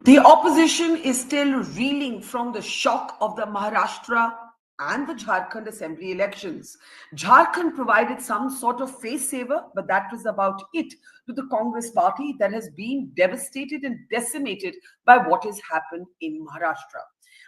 The opposition is still reeling from the shock of the Maharashtra and the Jharkhand assembly elections. Jharkhand provided some sort of face saver, but that was about it to the Congress party that has been devastated and decimated by what has happened in Maharashtra.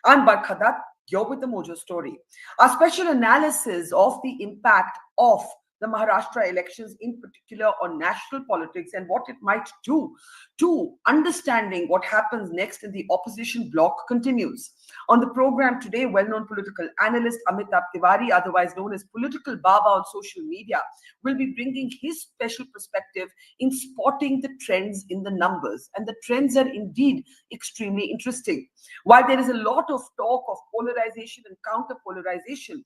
I'm Barkha Dutt, you're with the Mojo story. Our special analysis of the impact of the Maharashtra elections, in particular on national politics and what it might do to understanding what happens next in the opposition bloc continues. On the program today, well-known political analyst Amitabh Tiwari, otherwise known as Political Baba on social media, will be bringing his special perspective in spotting the trends in the numbers. And the trends are indeed extremely interesting. While there is a lot of talk of polarization and counter-polarization,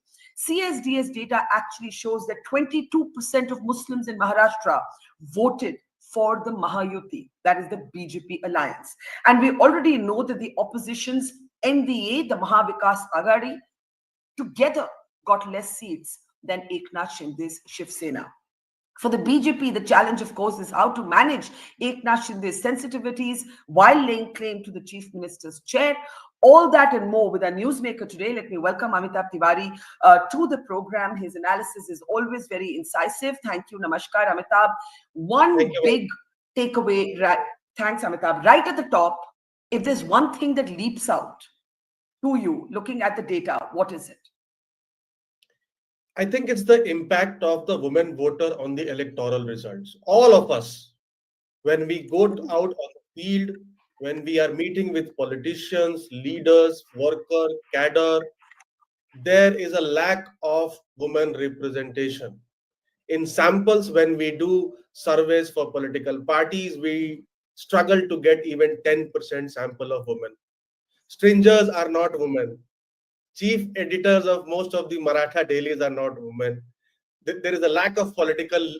CSDS data actually shows that 22% of Muslims in Maharashtra voted for the Mahayuti, that is the BJP alliance. And we already know that the opposition's NDA, the Maha Vikas Aghadi, together got less seats than Eknath Shinde's Shiv Sena. For the BJP, the challenge, of course, is how to manage Eknath Shinde's sensitivities while laying claim to the chief minister's chair. All that and more with our newsmaker today. Let me welcome Amitabh Tiwari to the program. His analysis is always very incisive. Thank you. Namaskar, Amitabh. One big takeaway, thanks, Amitabh. Right at the top, if there's one thing that leaps out to you looking at the data, what is it? I think it's the impact of the women voter on the electoral results. All of us, when we go out on the field, when we are meeting with politicians, leaders, workers, cadre, there is a lack of women representation. In samples, when we do surveys for political parties, we struggle to get even 10% sample of women. Stringers are not women. Chief editors of most of the Maratha dailies are not women. There is a lack of political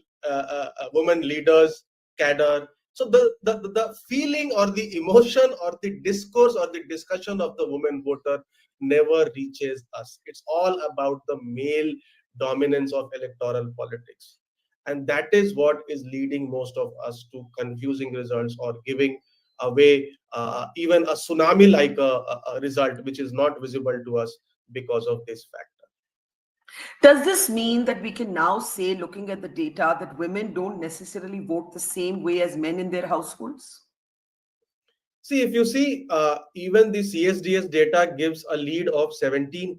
women leaders, cadre. So the feeling or the emotion or the discourse or the discussion of the women voter never reaches us. It's all about the male dominance of electoral politics. And that is what is leading most of us to confusing results or giving away even a tsunami like a result which is not visible to us because of this factor. Does this mean that we can now say, looking at the data, that women don't necessarily vote the same way as men in their households? See, if you see, even the CSDS data gives a lead of 17%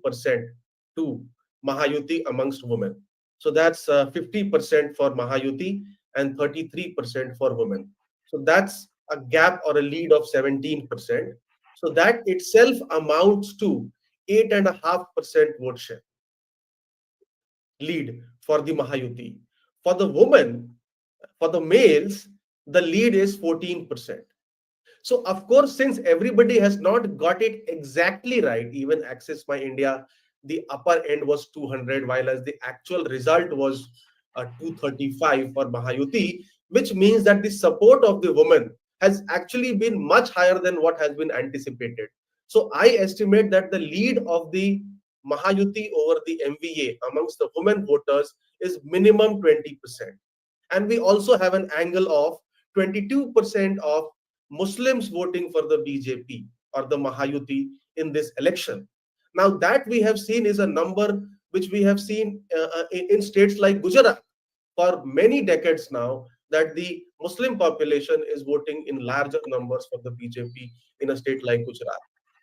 to Mahayuti amongst women. So that's 50% for Mahayuti and 33% for women. So that's a gap or a lead of 17%. So that itself amounts to 8.5% vote share lead for the Mahayuti. For the women, for the males, the lead is 14%. So, of course, since everybody has not got it exactly right, even Access My India, the upper end was 200, while as the actual result was 235 for Mahayuti, which means that the support of the women has actually been much higher than what has been anticipated. So, I estimate that the lead of the Mahayuti over the MVA amongst the women voters is minimum 20%. And we also have an angle of 22% of Muslims voting for the BJP or the Mahayuti in this election. Now, that we have seen is a number which we have seen in states like Gujarat for many decades now, that the Muslim population is voting in larger numbers for the BJP in a state like Gujarat.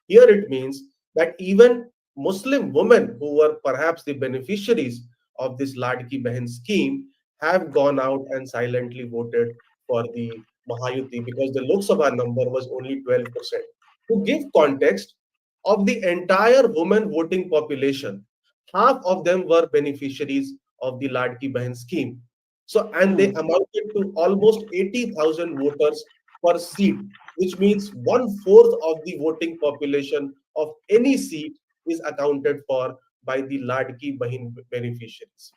Here it means that even Muslim women who were perhaps the beneficiaries of this Ladki Behan scheme have gone out and silently voted for the Mahayuti because the Lok Sabha number was only 12%. To give context, of the entire women voting population, half of them were beneficiaries of the Ladki Behan scheme. So, and they amounted to almost 80,000 voters per seat, which means 1/4 of the voting population of any seat is accounted for by the Ladki Behan beneficiaries.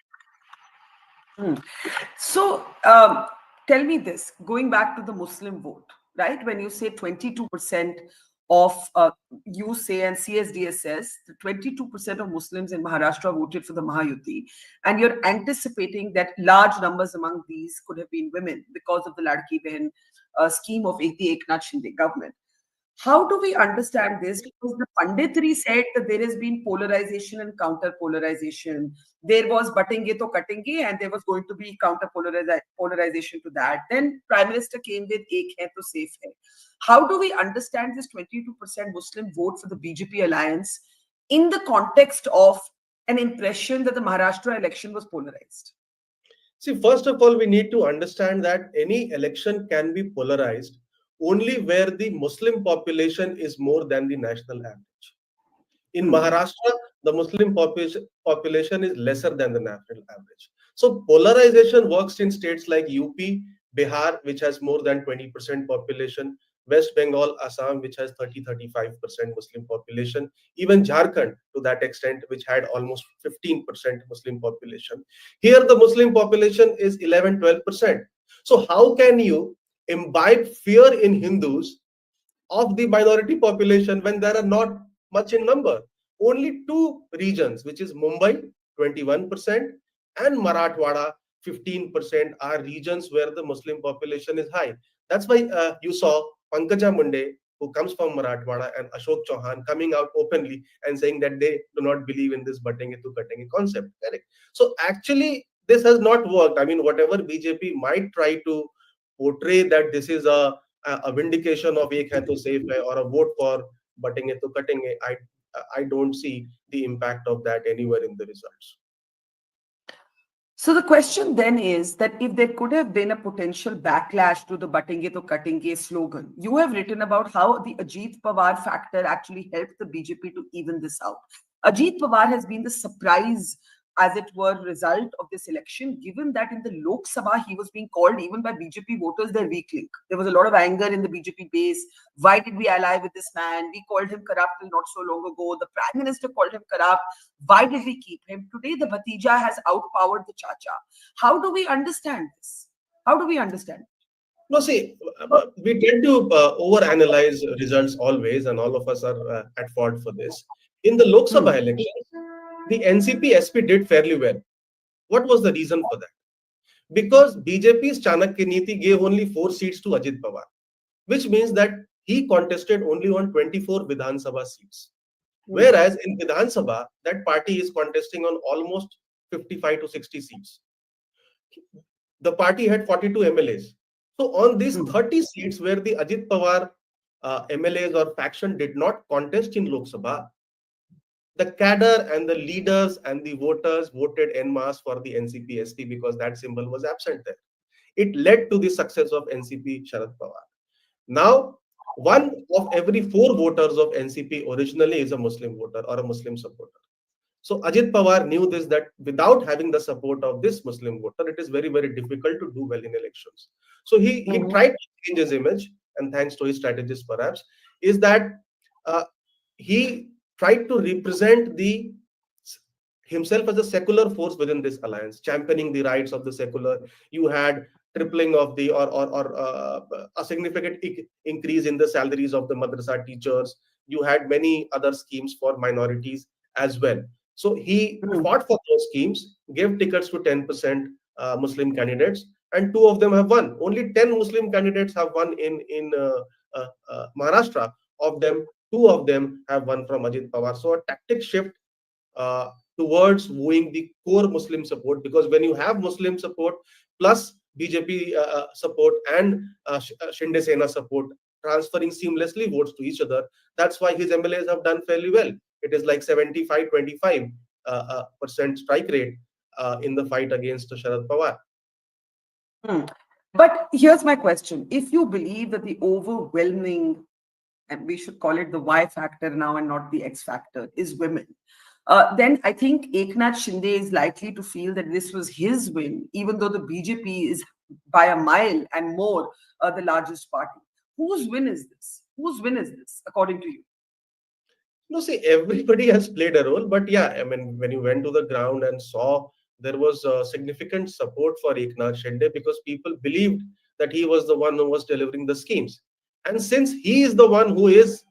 So, tell me this, going back to the Muslim vote, right? When you say 22% of, you say, and CSDS says, 22% of Muslims in Maharashtra voted for the Mahayuti, and you're anticipating that large numbers among these could have been women because of the Ladki Behan scheme of the Eknath Shinde government. How do we understand this? Because the Panditri said that there has been polarization and counter polarization. There was Batenge Toh Katenge, and there was going to be counter polarization to that. Then Prime Minister came with Ek Hai to Safe Hai. How do we understand this 22% Muslim vote for the BJP alliance in the context of an impression that the Maharashtra election was polarized? See, first of all, we need to understand that any election can be polarized only where the Muslim population is more than the national average. In Hmm. Maharashtra, the Muslim population is lesser than the national average. So polarization works in states like UP, Bihar, which has more than 20% population, West Bengal, Assam, which has 30-35% Muslim population, even Jharkhand to that extent, which had almost 15% Muslim population. Here, the Muslim population is 11-12%. So how can you imbibe fear in Hindus of the minority population when there are not much in number? Only two regions, which is Mumbai, 21%, and Marathwada, 15%, are regions where the Muslim population is high. That's why you saw Pankaja Munde, who comes from Marathwada, and Ashok Chauhan coming out openly and saying that they do not believe in this Batenge to Katenge concept. Correct. So actually, this has not worked. I mean, whatever BJP might try to portray that this is a vindication of Ek Hai to Safe Hai or a vote for Batenge to Katenge, I don't see the impact of that anywhere in the results. So the question then is that if there could have been a potential backlash to the Batenge to Katenge slogan, you have written about how the Ajit Pawar factor actually helped the BJP to even this out. Ajit Pawar has been the surprise, as it were, result of this election, given that in the Lok Sabha he was being called even by BJP voters their weak link. There was a lot of anger in the BJP base. Why did we ally with this man? We called him corrupt not so long ago. The Prime Minister called him corrupt. Why did we keep him? Today, the Bhatija has outpowered the Chacha. How do we understand this? How do we understand? No, see, we tend to overanalyze results always, and all of us are at fault for this. In the Lok Hmm. Sabha elections, the NCP SP did fairly well. What was the reason for that? Because BJP's Chanakya Niti gave only 4 seats to Ajit Pawar, which means that he contested only on 24 Vidhan Sabha seats. Hmm. Whereas in Vidhan Sabha, that party is contesting on almost 55 to 60 seats. The party had 42 MLAs. So on these Hmm. 30 seats where the Ajit Pawar MLAs or faction did not contest in Lok Sabha, the cadre and the leaders and the voters voted en masse for the NCP SP because that symbol was absent there. It led to the success of NCP Sharad Pawar. Now, one of every 4 voters of NCP originally is a Muslim voter or a Muslim supporter. So Ajit Pawar knew this, that without having the support of this Muslim voter, it is very, very difficult to do well in elections. So he Hmm. tried to change his image, and thanks to his strategies, perhaps, is that uh, he tried to represent the himself as a secular force within this alliance, championing the rights of the secular. You had tripling of the or a significant increase in the salaries of the madrasa teachers. You had many other schemes for minorities as well. So he Hmm. fought for those schemes, gave tickets to 10% Muslim candidates, and 2 of them have won. Only 10 Muslim candidates have won in Maharashtra. Of them, 2 of them have won from Ajit Pawar. So a tactic shift uh, towards wooing the core Muslim support, because when you have Muslim support plus BJP support and Shinde Sena support transferring seamlessly votes to each other, that's why his MLAs have done fairly well. It is like 75-25 percent strike rate in the fight against Sharad Pawar. Hmm. But here's my question. If you believe that the overwhelming, and we should call it the Y factor now and not the X factor, is women, then I think Eknath Shinde is likely to feel that this was his win, even though the BJP is by a mile and more the largest party. Whose win is this? Whose win is this, according to you? No, see, everybody has played a role, but yeah, I mean, when you went to the ground and saw, there was significant support for Eknath Shinde because people believed that he was the one who was delivering the schemes. And since he is the one who has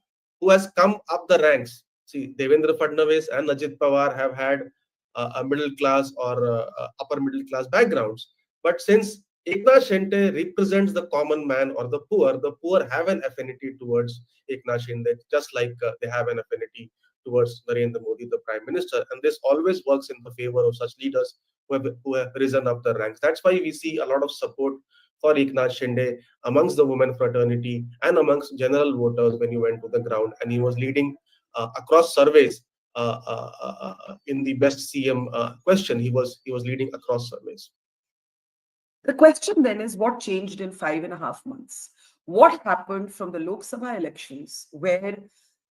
come up the ranks, see, Devendra Fadnavis and Ajit Pawar have had a middle class or upper middle class backgrounds, but since Eknath Shinde represents the common man or the poor. The poor have an affinity towards Eknath Shinde, just like they have an affinity towards Narendra Modi, the Prime Minister. And this always works in the favor of such leaders who have risen up the ranks. That's why we see a lot of support for Eknath Shinde amongst the women fraternity and amongst general voters when he went to the ground. And he was leading across surveys in the best CM question. He was leading across surveys. The question then is what changed in 5.5 months? What happened from the Lok Sabha elections where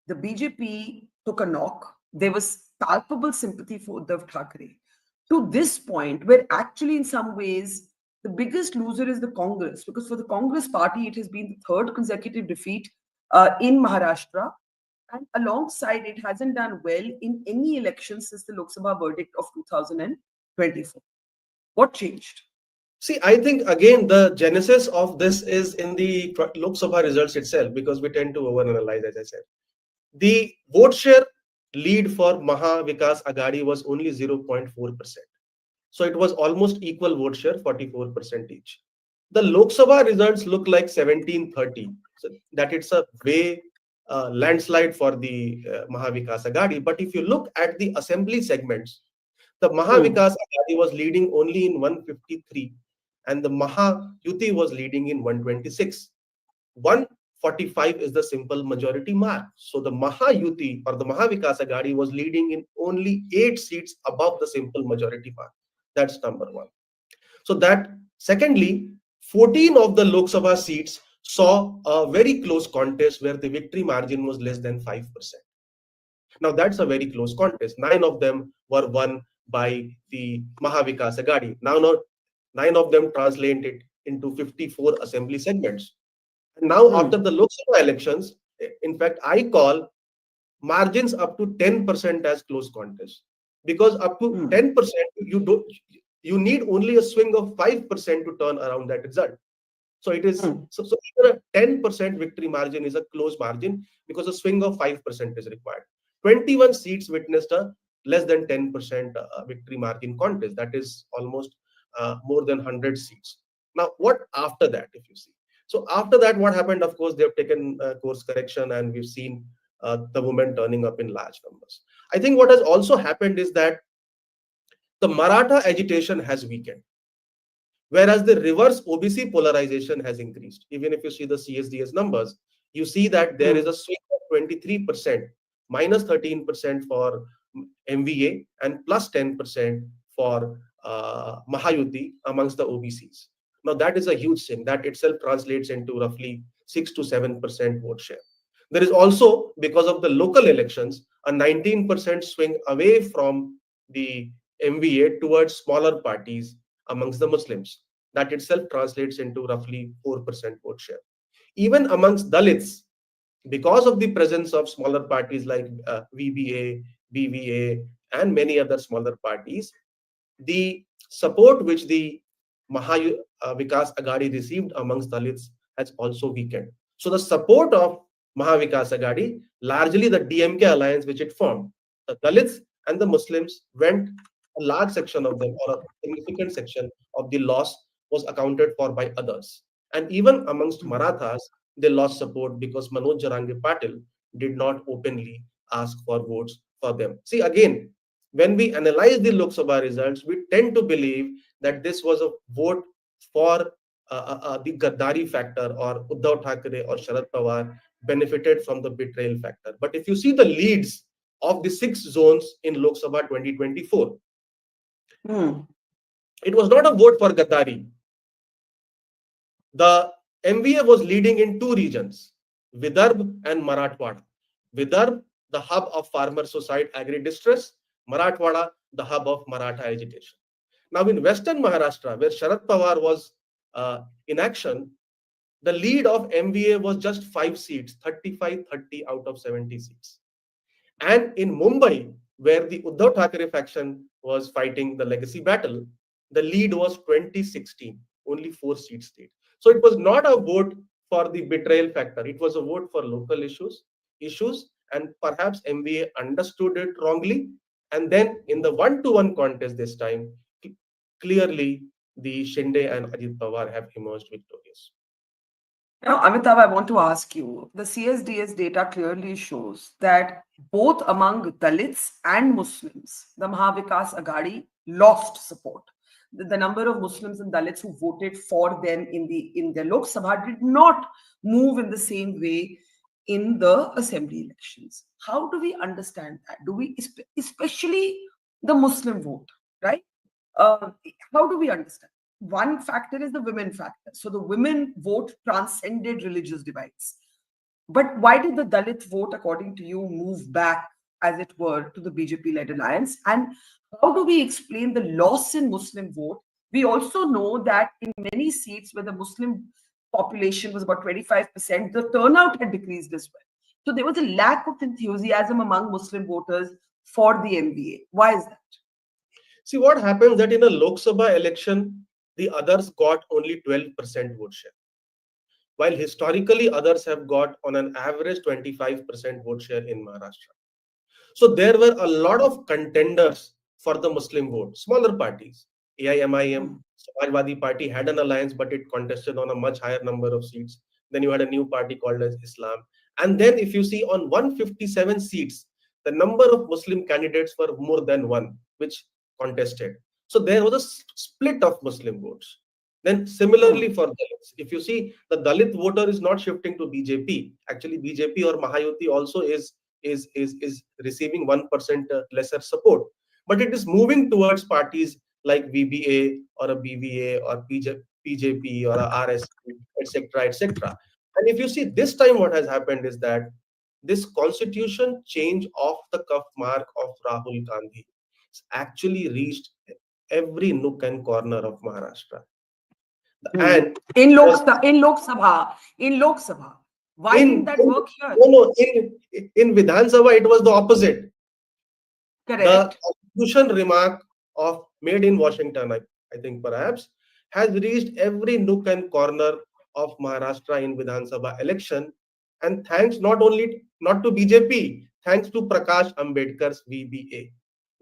the BJP took a knock? There was palpable sympathy for Uddhav Thackeray to this point where actually, in some ways, the biggest loser is the Congress because for the Congress party, it has been the third consecutive defeat in Maharashtra. And alongside, it hasn't done well in any election since the Lok Sabha verdict of 2024. What changed? See, I think again the genesis of this is in the Lok Sabha results itself because we tend to overanalyze, as I said. The vote share lead for Maha Vikas Aghadi was only 0.4%. So it was almost equal vote share, 44% each. The Lok Sabha results look like 1730. So that it's a way landslide for the Maha Vikas Aghadi. But if you look at the assembly segments, the Maha Hmm. Vikas Aghadi was leading only in 153 and the Mahayuti was leading in 126. 145 is the simple majority mark. So the Mahayuti or the Maha Vikas Aghadi was leading in only 8 seats above the simple majority mark. That's number one. So that secondly, 14 of the Lok Sabha seats saw a very close contest where the victory margin was less than 5%. Now that's a very close contest. 9 of them were won by the Maha Vikas Aghadi. Now 9 of them translated into 54 assembly segments. And now after Hmm. the Lok Sabha elections, in fact, I call margins up to 10% as close contest because up to Hmm. 10% you need only a swing of 5% to turn around that result. So it is Hmm. so even a 10% victory margin is a close margin because a swing of 5% is required. 21 seats witnessed a less than 10% victory margin contest. That is almost more than 100 seats. Now, what after that, if you see? So after that, what happened? Of course, they have taken course correction, and we've seen the women turning up in large numbers. I think what has also happened is that the Maratha agitation has weakened. Whereas the reverse OBC polarization has increased. Even if you see the CSDS numbers, you see that there is Hmm. a swing of 23%, minus 13% for MVA, and plus 10% for Mahayuti amongst the OBCs. Now, that is a huge thing. That itself translates into roughly 6 to 7% vote share. There is also, because of the local elections, a 19% swing away from the MVA towards smaller parties amongst the Muslims. That itself translates into roughly 4% vote share. Even amongst Dalits, because of the presence of smaller parties like VBA, BVA, and many other smaller parties, the support which the Maha Vikas Aghadi received amongst Dalits has also weakened. So the support of Maha Vikas Aghadi, largely the DMK alliance which it formed, the Dalits and the Muslims went, a large section of them or a significant section of the loss was accounted for by others. And even amongst Marathas, they lost support because Manoj Jarange Patil did not openly ask for votes for them. See, again, when we analyze the Lok Sabha results, we tend to believe that this was a vote for the Gaddari factor or Uddhav Thackeray or Sharad Pawar benefited from the betrayal factor. But if you see the leads of the 6 zones in Lok Sabha 2024, Hmm. it was not a vote for Gaddari. The MVA was leading in 2 regions, Vidarbh and Marathwada. Vidarbh, the hub of farmer suicide agri distress, Marathwada, the hub of Maratha agitation. Now, in Western Maharashtra, where Sharad Pawar was in action, the lead of MVA was just 5 seats, 35-30 out of 70 seats. And in Mumbai, where the Uddhav Thackeray faction was fighting the legacy battle, the lead was 2016, only 4 seats stayed. So it was not a vote for the betrayal factor. It was a vote for local issues, and perhaps MVA understood it wrongly. And then in the one-to-one contest this time, clearly the Shinde and Ajit Pawar have emerged victorious. Now, Amitabh, I want to ask you, the CSDS data clearly shows that both among Dalits and Muslims, the Maha Vikas Aghadi lost support. The number of Muslims and Dalits who voted for them in the Lok Sabha did not move in the same way in the assembly elections. How do we understand that? Do we, especially the Muslim vote, right? Uh, how do we understand? One factor is the women factor. So the women vote transcended religious divides. But why did the Dalit vote, according to you, move back, as it were, to the BJP led alliance? And how do we explain the loss in Muslim vote? We also know that in many seats where the Muslim population was about 25%, the turnout had decreased as well. So there was a lack of enthusiasm among Muslim voters for the MBA. Why is that? See what happens that in a Lok Sabha election, the others got only 12% vote share, while historically others have got on an average 25% vote share in Maharashtra. So there were a lot of contenders for the Muslim vote, smaller parties. AIMIM, Samajwadi Party had an alliance, but it contested on a much higher number of seats. Then you had a new party called as Islam. And then if you see on 157 seats, the number of Muslim candidates were more than one, which contested. So there was a split of Muslim votes. Then similarly for Dalits, if you see the Dalit voter is not shifting to BJP. Actually, BJP or Mahayuti also is receiving 1% lesser support, but it is moving towards parties like VBA or a BVA or PJP or a RSP, etc., etc. And if you see this time, what has happened is that this constitution change off the cuff mark of Rahul Gandhi has actually reached every nook and corner of Maharashtra. And In was In Lok Sabha. Why didn't in, that in work here? no no in Vidhan Sabha it was the opposite. The Correct. constitution remark of made in Washington, I think perhaps, has reached every nook and corner of Maharashtra in Vidhan Sabha election. And thanks not to BJP, thanks to Prakash Ambedkar's VBA.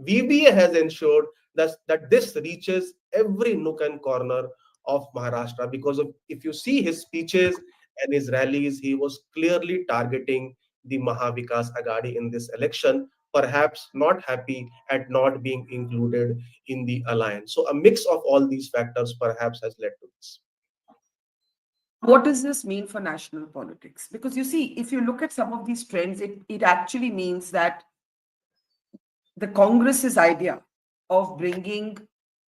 VBA has ensured that this reaches every nook and corner of Maharashtra because of, if you see his speeches and his rallies, he was clearly targeting the Maha Vikas Aghadi in this election, perhaps not happy at not being included in the alliance. So a mix of all these factors perhaps has led to this. What does this mean for national politics? Because you see, if you look at some of these trends, it actually means that the Congress's idea of bringing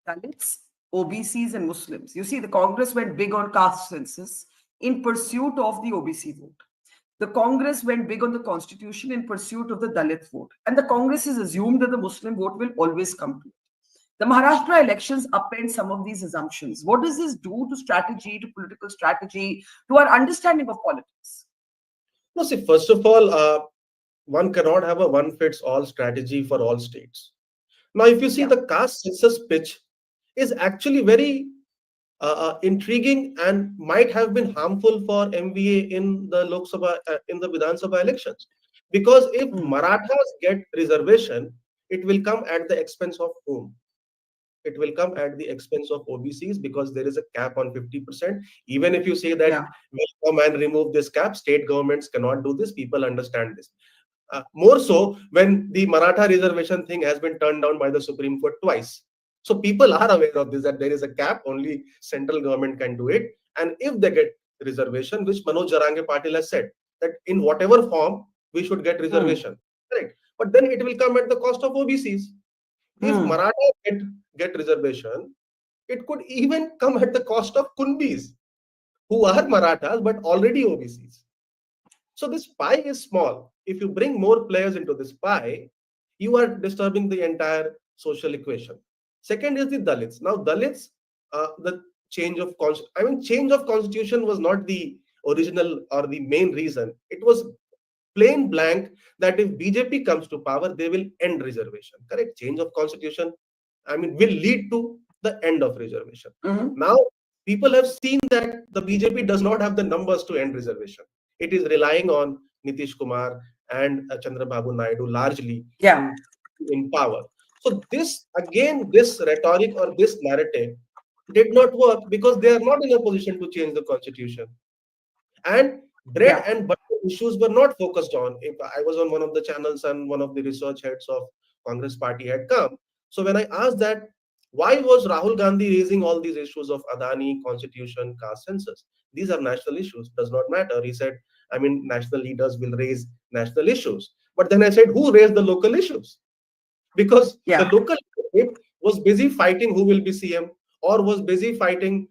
Dalits, OBCs, and Muslims. You see, the Congress went big on caste census in pursuit of the OBC vote. The Congress went big on the constitution in pursuit of the Dalit vote. And the Congress has assumed that the Muslim vote will always come to it. The Maharashtra elections append some of these assumptions. What does this do to strategy, to political strategy, to our understanding of politics? No, see, first of all, one cannot have a one fits all strategy for all states. Now, if you see Yeah. the caste census pitch is actually very intriguing and might have been harmful for MVA in the Lok Sabha, in the Vidhan Sabha elections. Because if Marathas get reservation, it will come at the expense of whom? It will come at the expense of OBCs because there is a cap on 50%. Even if you say that Yeah. we'll come and remove this cap, state governments cannot do this. People understand this. More so when the Maratha reservation thing has been turned down by the Supreme Court twice. So people are aware of this, that there is a cap, only central government can do it. And if they get reservation, which Manoj Jarange Patil has said, that in whatever form we should get reservation. Correct. But then it will come at the cost of OBCs. If Marathas get reservation, it could even come at the cost of Kunbis, who are Marathas but already OBCs. So this pie is small. If you bring more players into this pie, you are disturbing the entire social equation. Second is the Dalits. Now Dalits, the change of constitution was not the original or the main reason. It was plain blank that if BJP comes to power, they will end reservation. Correct? Change of constitution, will lead to the end of reservation. Now, people have seen that the BJP does not have the numbers to end reservation. It is relying on Nitish Kumar and Chandrababu Naidu largely Yeah. in power. So this, again, this rhetoric or this narrative did not work because they are not in a position to change the constitution. And bread Yeah. and butter issues were not focused on. If I was on one of the channels and one of the research heads of Congress party had come, so when I asked that, why was Rahul Gandhi raising all these issues of Adani, constitution, caste census? These are national issues. Does not matter. He said, I mean, national leaders will raise national issues. But then I said, who raised the local issues? Because the Yeah. local leadership was busy fighting who will be CM, or was busy fighting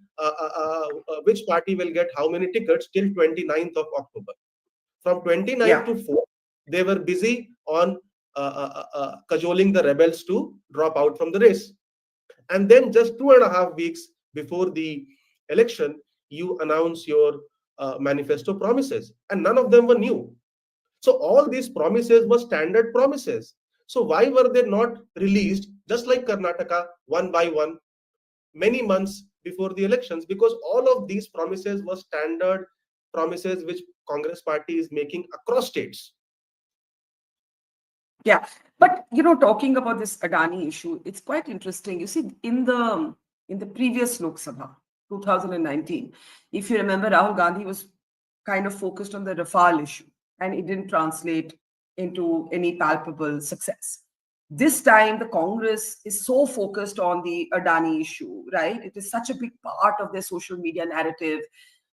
which party will get how many tickets till 29th of October. From 29th Yeah. to 4th, they were busy on cajoling the rebels to drop out from the race. And then just 2.5 weeks before the election, you announce your manifesto promises, and none of them were new. So all these promises were standard promises. So why were they not released just like Karnataka one by one many months before the elections? Because all of these promises were standard promises which Congress party is making across states. Yeah. But talking about this Adani issue, it's quite interesting. You see, in the previous Lok Sabha, 2019, if you remember, Rahul Gandhi was kind of focused on the Rafale issue, and it didn't translate into any palpable success. This time, the Congress is so focused on the Adani issue, right? It is such a big part of their social media narrative,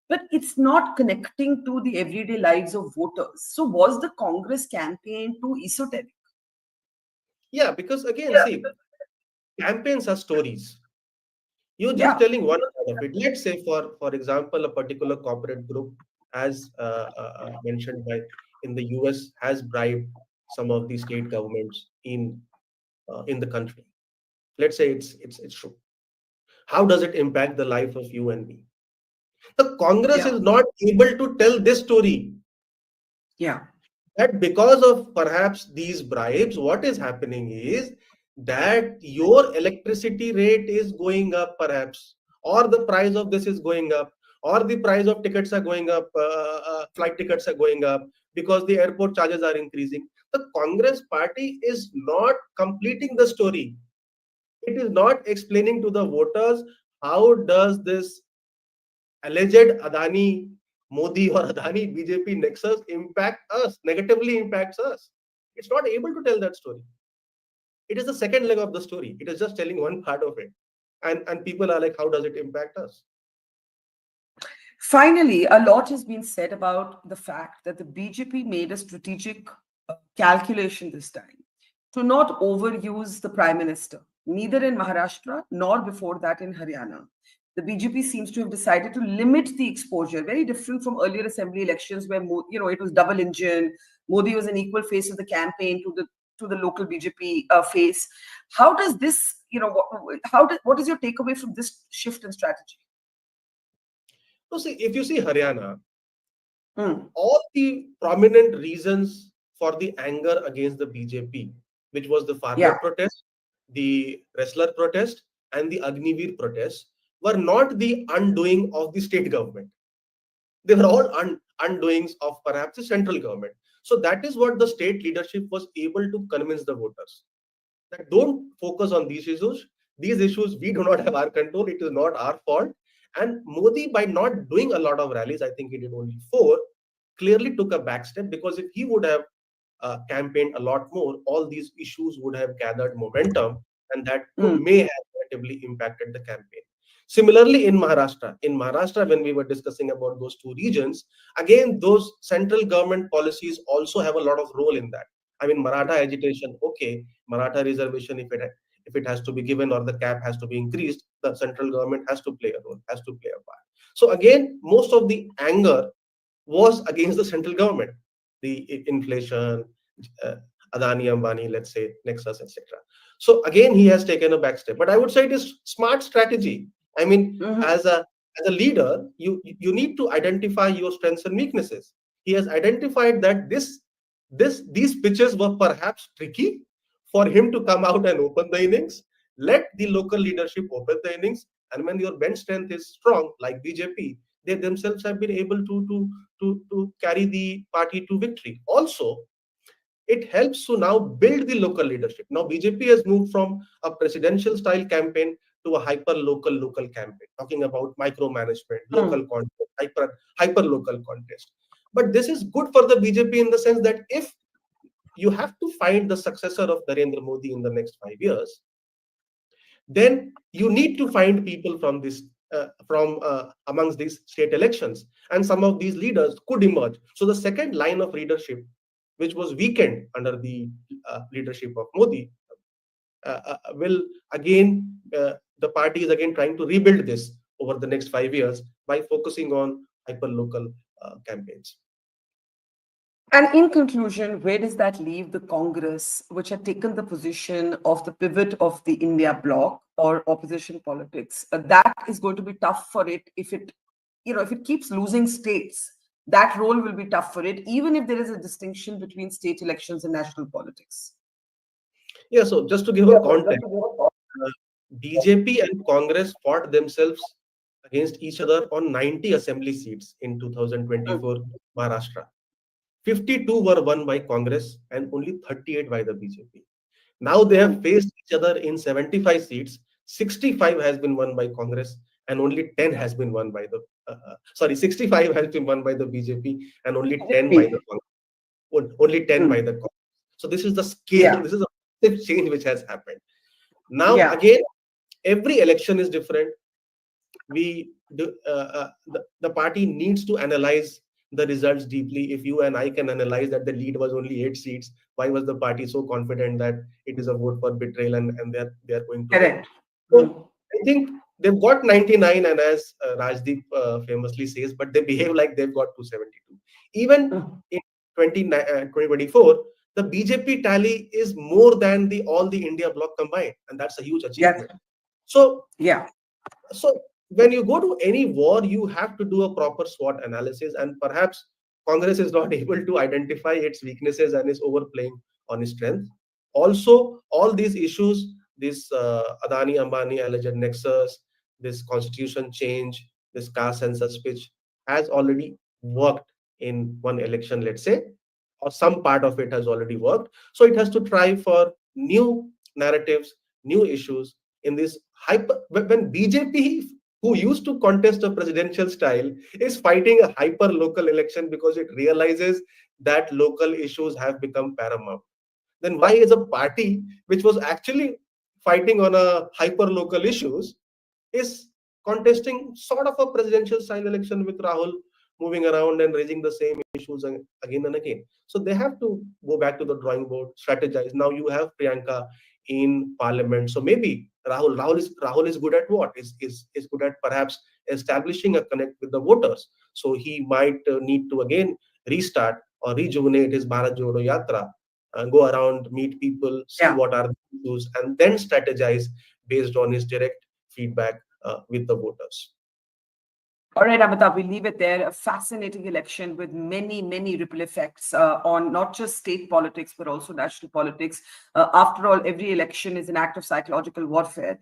but it's not connecting to the everyday lives of voters. So, was the Congress campaign too esoteric? Yeah, because again, see, campaigns are stories. You're just Yeah, telling one part of it. Let's say, for example, a particular corporate group, as mentioned by in the US, has bribed some of the state governments in the country. Let's say it's true. How does it impact the life of you and me? The Congress yeah, is not able to tell this story. yeah, That because of perhaps these bribes, what is happening is that your electricity rate is going up, perhaps, or the price of this is going up, or the price of tickets are going up, flight tickets are going up because the airport charges are increasing. The Congress party is not completing the story. It is not explaining to the voters how does this alleged Adani Modi or Adani BJP nexus impact us, negatively impacts us. It's not able to tell that story. It is the second leg of the story. It is just telling one part of it. And people are like, how does it impact us? Finally, a lot has been said about the fact that the BJP made a strategic calculation this time to not overuse the prime minister, neither in Maharashtra nor before that in Haryana. The BJP seems to have decided to limit the exposure, very different from earlier assembly elections where it was double engine. Modi was an equal face of the campaign to the local BJP face. How does this, what is your takeaway from this shift in strategy? So see, if you see Haryana, Hmm. all the prominent reasons for the anger against the BJP, which was the farmer Yeah. protest, the wrestler protest, and the Agniveer protest, were not the undoing of the state government. They were all undoings of perhaps the central government. So that is what the state leadership was able to convince the voters, that don't focus on these issues. These issues we do not have our control. It is not our fault. And Modi, by not doing a lot of rallies, I think he did only four, clearly took a back step, because if he would have campaigned a lot more, all these issues would have gathered momentum, and that could Hmm. may have negatively impacted the campaign. Similarly, in Maharashtra, when we were discussing about those two regions, again, those central government policies also have a lot of role in that. I mean, Maratha agitation, okay, Maratha reservation, if it has to be given or the cap has to be increased, the central government has to play a role, has to play a part. So again, most of the anger was against the central government, the inflation, uh, Adani, Ambani, let's say, Nexus, etc. So again, he has taken a back step. But I would say it is smart strategy. I mean, Mhm. as a leader, you need to identify your strengths and weaknesses. He has identified that these pitches were perhaps tricky for him to come out and open the innings. Let the local leadership open the innings, and when your bench strength is strong, like BJP, they themselves have been able to carry the party to victory. Also, it helps to now build the local leadership. Now BJP has moved from a presidential style campaign to a local campaign, talking about micromanagement, local contest, hyper local contest. But this is good for the BJP in the sense that if you have to find the successor of Narendra Modi in the next 5 years, then you need to find people from this from amongst these state elections, and some of these leaders could emerge. So the second line of leadership, which was weakened under the leadership of Modi, will again the party is again trying to rebuild this over the next 5 years by focusing on hyper local campaigns. And in conclusion, where does that leave the Congress, which had taken the position of the pivot of the India bloc or opposition politics? That is going to be tough for it if it, if it keeps losing states. That role will be tough for it, even if there is a distinction between state elections and national politics. Yeah, so just to give a context, BJP and Congress fought themselves against each other on 90 assembly seats in 2024 Maharashtra. 52 were won by Congress and only 38 by the BJP. Now they have faced each other in 75 seats. 65 has been won by Congress and only 10 has been won by the 65 has been won by the BJP and only 10 by the Congress. Only 10 by the Congress. So this is the scale. This is a massive change which has happened. Now again, every election is different. We do, the party needs to analyze the results deeply. If you and I can analyze that the lead was only 8 seats, why was the party so confident that it is a vote for betrayal and they're going to Correct. So I think they've got 99, and as Rajdeep famously says, but they behave like they've got 272. Even in 2024, the BJP tally is more than all the India bloc combined, and that's a huge achievement. So so when you go to any war, you have to do a proper SWOT analysis, and perhaps Congress is not able to identify its weaknesses and is overplaying on its strength. Also, all these issues, this Adani Ambani alleged nexus, this constitution change, this caste census pitch, has already worked in one election, let's say, or some part of it has already worked. So it has to try for new narratives, new issues in this hyper. When BJP, who used to contest a presidential style, is fighting a hyper local election because it realizes that local issues have become paramount, then why is a party which was actually fighting on a hyper local issues is contesting sort of a presidential style election with Rahul moving around and raising the same issues again and again? So they have to go back to the drawing board, strategize. Now you have Priyanka in parliament, so maybe Rahul is good at what? Is good at perhaps establishing a connect with the voters. So he might need to again restart or rejuvenate his Bharat Jodo Yatra, go around, meet people, see what are the issues, and then strategize based on his direct feedback with the voters. All right, Amitabh, we'll leave it there. A fascinating election with many, many ripple effects on not just state politics, but also national politics. After all, every election is an act of psychological warfare.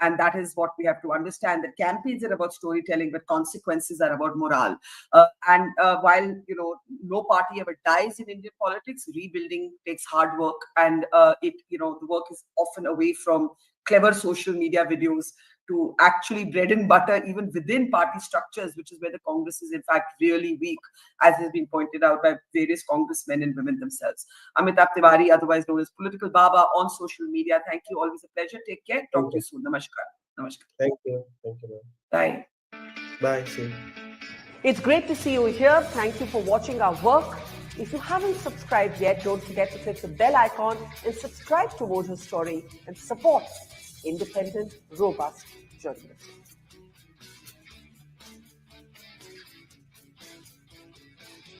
And that is what we have to understand, that campaigns are about storytelling, but consequences are about morale. And while, no party ever dies in Indian politics, rebuilding takes hard work. And the work is often away from clever social media videos to actually bread and butter even within party structures, which is where the Congress is in fact really weak, as has been pointed out by various congressmen and women themselves. Amitabh Tiwari, otherwise known as Political Baba on social media. Thank you. Always a pleasure. Take care. Talk to you soon. Namaskar. Namaskar. Thank you. Thank you. Bye. Bye. See you. It's great to see you here. Thank you for watching our work. If you haven't subscribed yet, don't forget to click the bell icon and subscribe to Mojo's Story and support independent, robust journalism.